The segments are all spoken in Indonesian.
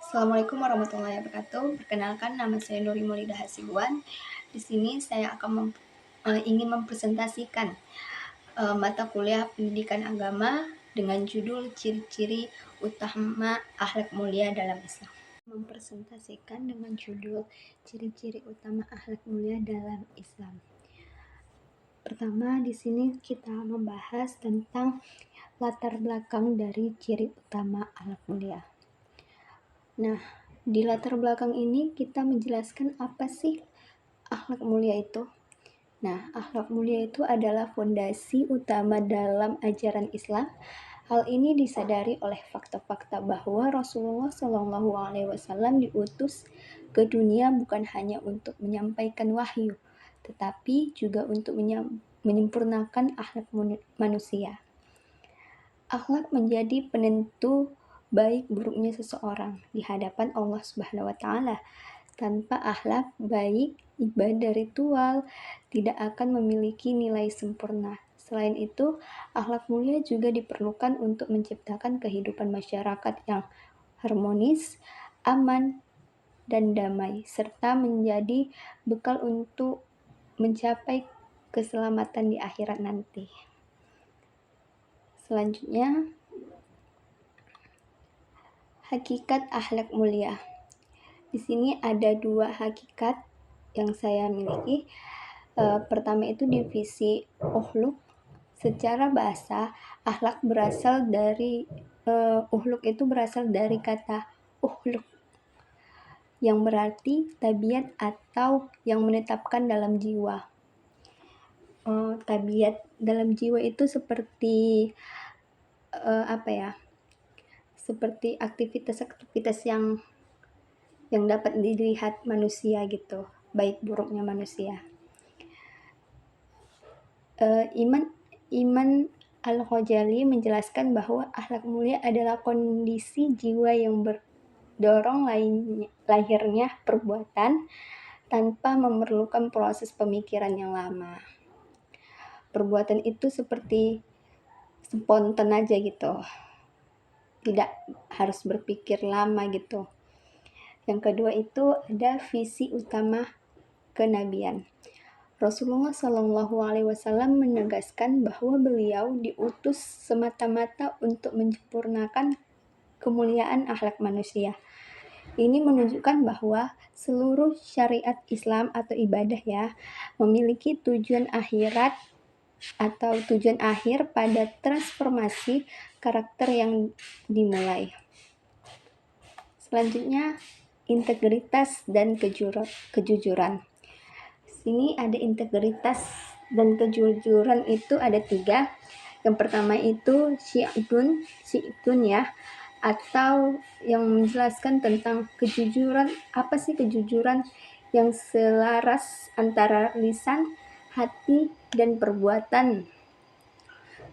Assalamualaikum warahmatullahi wabarakatuh. Perkenalkan, nama saya Nuri Maulida Hasibuan. Di sini saya akan ingin mempresentasikan mata kuliah pendidikan agama dengan judul ciri-ciri utama akhlak mulia dalam Islam. Mempresentasikan dengan judul ciri-ciri utama akhlak mulia dalam Islam. Pertama, di sini kita membahas tentang latar belakang dari ciri utama akhlak mulia. Nah, di latar belakang ini kita menjelaskan apa sih akhlak mulia itu. Nah, akhlak mulia itu adalah fondasi utama dalam ajaran Islam. Hal ini disadari oleh fakta-fakta bahwa Rasulullah SAW diutus ke dunia bukan hanya untuk menyampaikan wahyu, tetapi juga untuk menyempurnakan akhlak manusia. Akhlak menjadi penentu baik buruknya seseorang di hadapan Allah Subhanahu wa taala. Tanpa akhlak baik, ibadah ritual tidak akan memiliki nilai sempurna. Selain itu, akhlak mulia juga diperlukan untuk menciptakan kehidupan masyarakat yang harmonis, aman, dan damai, serta menjadi bekal untuk mencapai keselamatan di akhirat nanti. Selanjutnya, hakikat akhlak mulia. Di sini ada dua hakikat yang saya miliki. Pertama itu divisi ukhluk. Secara bahasa, akhlak berasal dari ukhluk itu berasal dari kata ukhluk yang berarti tabiat atau yang menetapkan dalam jiwa. Tabiat dalam jiwa itu seperti seperti aktivitas-aktivitas yang dapat dilihat manusia gitu, baik buruknya manusia. Iman Al-Ghazali menjelaskan bahwa akhlak mulia adalah kondisi jiwa yang berdorong lahirnya perbuatan tanpa memerlukan proses pemikiran yang lama. Perbuatan itu seperti spontan aja gitu, tidak harus berpikir lama gitu. Yang kedua itu ada visi utama kenabian. Rasulullah SAW menegaskan bahwa beliau diutus semata-mata untuk menyempurnakan kemuliaan akhlak manusia. Ini menunjukkan bahwa seluruh syariat Islam atau ibadah memiliki tujuan akhirat atau tujuan akhir pada transformasi karakter yang dimulai. Selanjutnya, integritas dan kejujuran. Sini ada integritas dan kejujuran itu ada 3. Yang pertama itu syi'dun atau yang menjelaskan tentang kejujuran. Apa sih kejujuran? Yang selaras antara lisan, hati, dan perbuatan.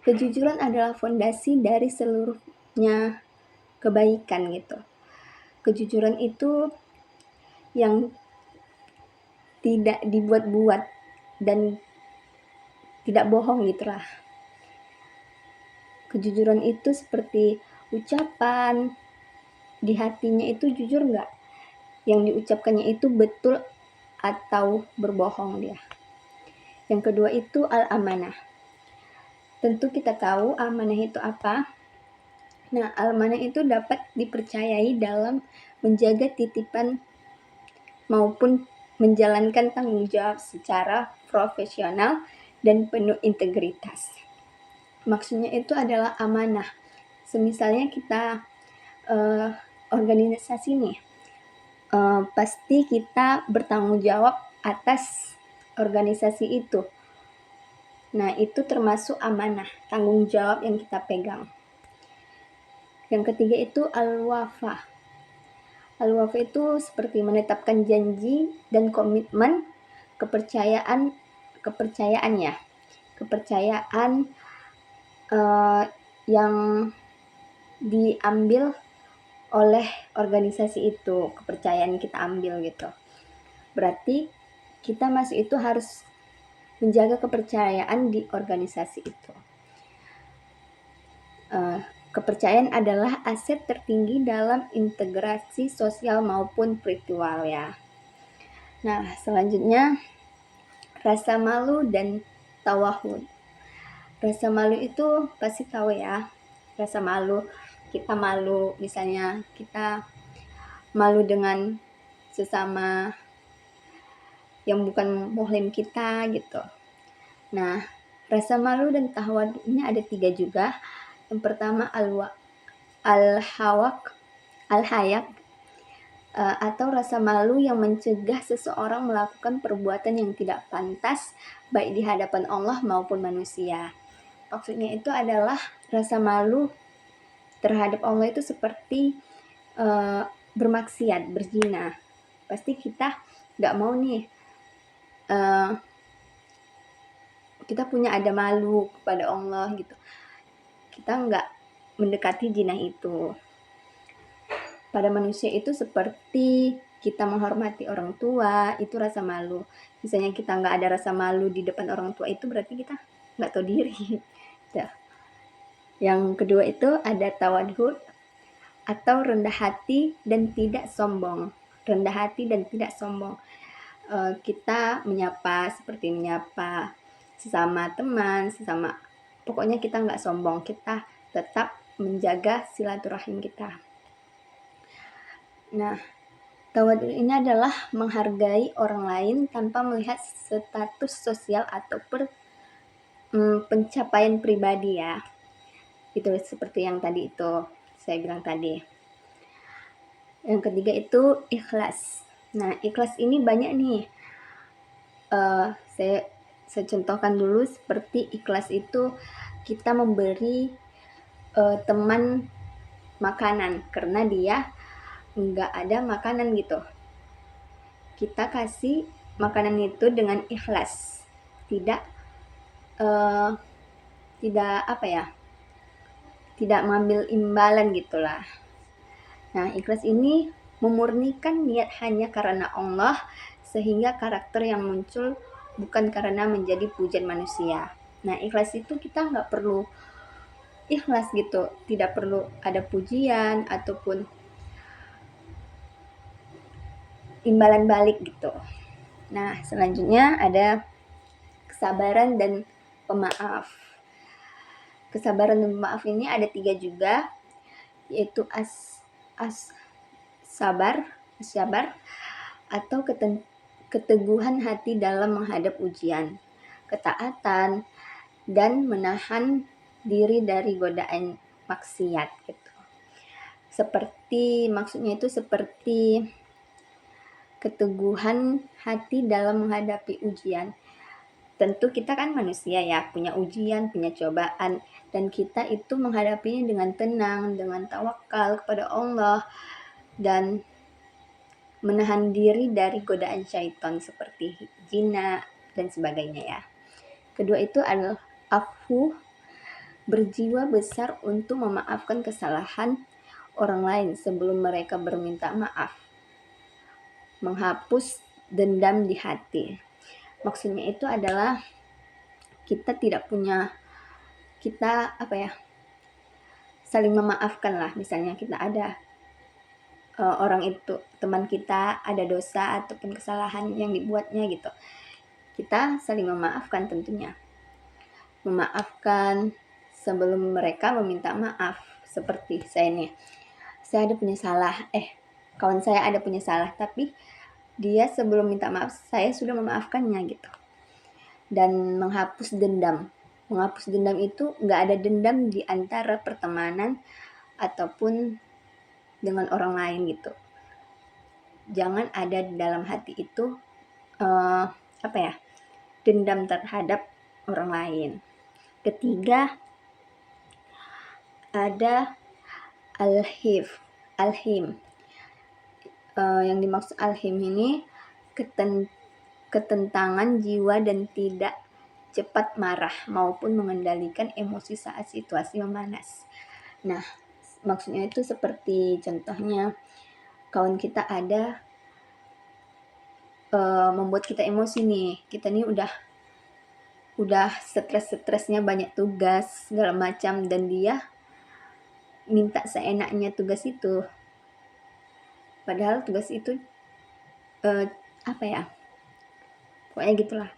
Kejujuran adalah fondasi dari seluruhnya kebaikan gitu. Kejujuran itu yang tidak dibuat-buat dan tidak bohong gitulah. Kejujuran itu seperti ucapan, di hatinya itu jujur nggak? Yang diucapkannya itu betul atau berbohong dia. Yang kedua itu al-amanah. Tentu kita tahu amanah itu apa. Nah, al-amanah itu dapat dipercayai dalam menjaga titipan maupun menjalankan tanggung jawab secara profesional dan penuh integritas. Maksudnya itu adalah amanah. Semisalnya kita organisasi nih, pasti kita bertanggung jawab atas organisasi itu. Nah, itu termasuk amanah, tanggung jawab yang kita pegang. Yang ketiga itu al-wafa. Al-wafa itu seperti menetapkan janji dan komitmen, kepercayaan yang diambil oleh organisasi itu, kepercayaan kita ambil gitu. Berarti kita masuk itu harus menjaga kepercayaan di organisasi itu. Kepercayaan adalah aset tertinggi dalam integrasi sosial maupun spiritual ya. Nah, selanjutnya rasa malu dan tawahud. Rasa malu itu pasti tahu ya. Rasa malu, kita malu misalnya kita malu dengan sesama yang bukan muslim kita gitu. Nah, rasa malu dan tawahud ini ada 3 juga. Yang pertama al-hayak atau rasa malu yang mencegah seseorang melakukan perbuatan yang tidak pantas baik di hadapan Allah maupun manusia. Maksudnya itu adalah rasa malu terhadap Allah itu seperti bermaksiat, berzina. Pasti kita nggak mau nih, kita punya ada malu kepada Allah gitu. Kita nggak mendekati zina itu. Pada manusia itu seperti kita menghormati orang tua, itu rasa malu. Misalnya kita nggak ada rasa malu di depan orang tua, itu berarti kita nggak tahu diri. Yang kedua itu ada tawadhud atau rendah hati dan tidak sombong. Rendah hati dan tidak sombong. Kita menyapa seperti menyapa sesama teman, pokoknya kita nggak sombong, kita tetap menjaga silaturahim kita. Nah, tawadhu ini adalah menghargai orang lain tanpa melihat status sosial atau pencapaian pribadi ya. Itu seperti yang tadi itu saya bilang tadi. Yang ketiga itu ikhlas. Nah, ikhlas ini banyak nih. Saya contohkan dulu, seperti ikhlas itu kita memberi teman makanan karena dia nggak ada makanan gitu. Kita kasih makanan itu dengan ikhlas, tidak mengambil imbalan gitulah. Nah, ikhlas ini memurnikan niat hanya karena Allah, sehingga karakter yang muncul bukan karena menjadi pujian manusia. Nah, ikhlas itu kita nggak perlu ikhlas gitu, tidak perlu ada pujian ataupun imbalan balik gitu. Nah, selanjutnya ada kesabaran dan pemaaf. Kesabaran dan pemaaf ini ada 3 juga, yaitu sabar atau keteguhan hati dalam menghadap ujian, ketaatan, dan menahan diri dari godaan maksiat gitu. Maksudnya itu seperti keteguhan hati dalam menghadapi ujian. Tentu kita kan manusia ya, punya ujian, punya cobaan, dan kita itu menghadapinya dengan tenang, dengan tawakal kepada Allah, dan menahan diri dari godaan syaitan seperti zina dan sebagainya ya. Kedua itu adalah afu, berjiwa besar untuk memaafkan kesalahan orang lain sebelum mereka berminta maaf, menghapus dendam di hati. Maksudnya itu adalah kita saling memaafkan lah. Misalnya kita ada orang itu, teman kita ada dosa ataupun kesalahan yang dibuatnya gitu, kita saling memaafkan tentunya. Memaafkan sebelum mereka meminta maaf. Seperti saya nih, saya ada punya salah, kawan saya ada punya salah, tapi dia sebelum minta maaf saya sudah memaafkannya gitu. Dan menghapus dendam itu nggak ada dendam di antara pertemanan ataupun dengan orang lain gitu. Jangan ada di dalam hati itu dendam terhadap orang lain. Ketiga ada alhim. Yang dimaksud alhim ini ketentangan jiwa dan tidak cepat marah maupun mengendalikan emosi saat situasi memanas. Nah, maksudnya itu seperti contohnya kawan kita ada membuat kita emosi nih. Kita nih udah stres-stresnya, banyak tugas segala macam, dan dia minta seenaknya tugas itu. Padahal tugas itu apa ya? Pokoknya gitulah.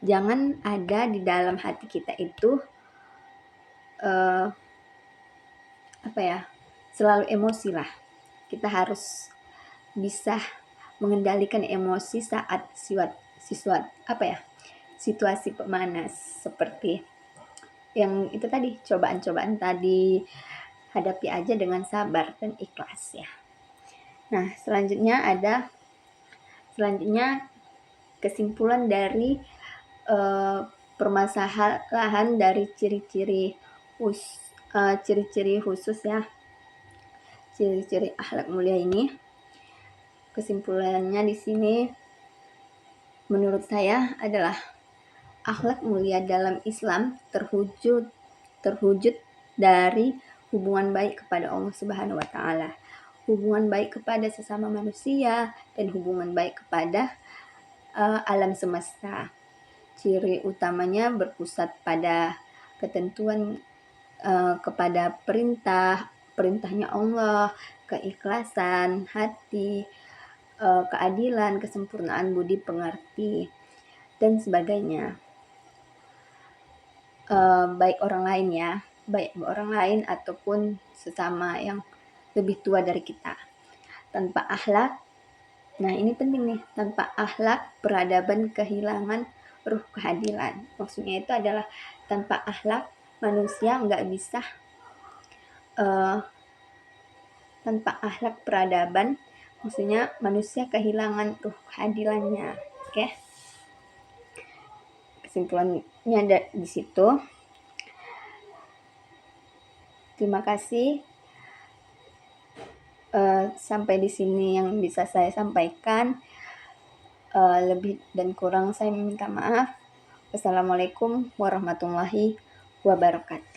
Jangan ada di dalam hati kita itu apa ya? Selalu emosi lah. Kita harus bisa mengendalikan emosi saat apa ya? Situasi pemanas seperti yang itu tadi, cobaan-cobaan tadi, hadapi aja dengan sabar dan ikhlas ya. Nah, selanjutnya kesimpulan dari permasalahan dari ciri-ciri khusus ya, ciri-ciri akhlak mulia ini. Kesimpulannya di sini menurut saya adalah akhlak mulia dalam Islam terwujud dari hubungan baik kepada Allah Subhanahu wa taala, hubungan baik kepada sesama manusia, dan hubungan baik kepada alam semesta. Ciri utamanya berpusat pada ketentuan kepada perintahnya Allah, keikhlasan hati, keadilan, kesempurnaan budi pengerti, dan sebagainya. Baik orang lain ataupun sesama yang lebih tua dari kita. Tanpa akhlak, nah ini penting nih, tanpa akhlak peradaban kehilangan ruh keadilan. Maksudnya itu adalah tanpa akhlak manusia nggak bisa tanpa akhlak peradaban, maksudnya manusia kehilangan ruh keadilannya. Oke, kesimpulannya ada di situ. Terima kasih. Sampai di sini yang bisa saya sampaikan. Lebih dan kurang saya minta maaf. Wassalamualaikum warahmatullahi wabarakatuh.